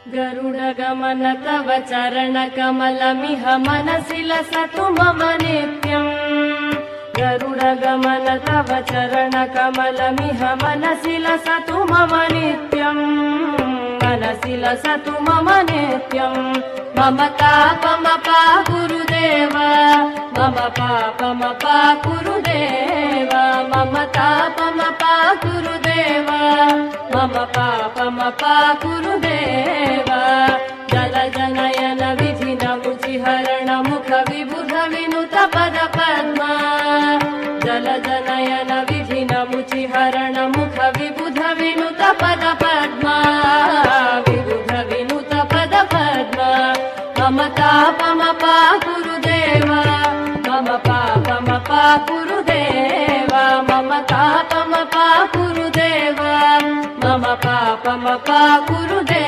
गरुडगमन तव चरणकमलमिह मनसि लसतु मम नित्यम्। गरुडगमन तव चरणकमलमिह मनसि लसतु मम नित्यम्। मनसि लसतु मम नित्यम्। मम तापमपा गुरुदेव, मम पापमपा गुरुदेव, मम तापमपा गुरुदेव, मम पापमपा गुरुदेव। जलजनयन विधिनमुचिहरण मुख विबुध विनुत पद पद्मा। जलजनयन विधिनमुचिहरण मुख विबुध विनुत पद पद्मा। विबुध विनुत पद पद्मा। मम तापमपा गुरुदेव, मम पापमपा गुरुदेव, मम तापमपा गुरुदेव, मम पापमपा गुरुदेव।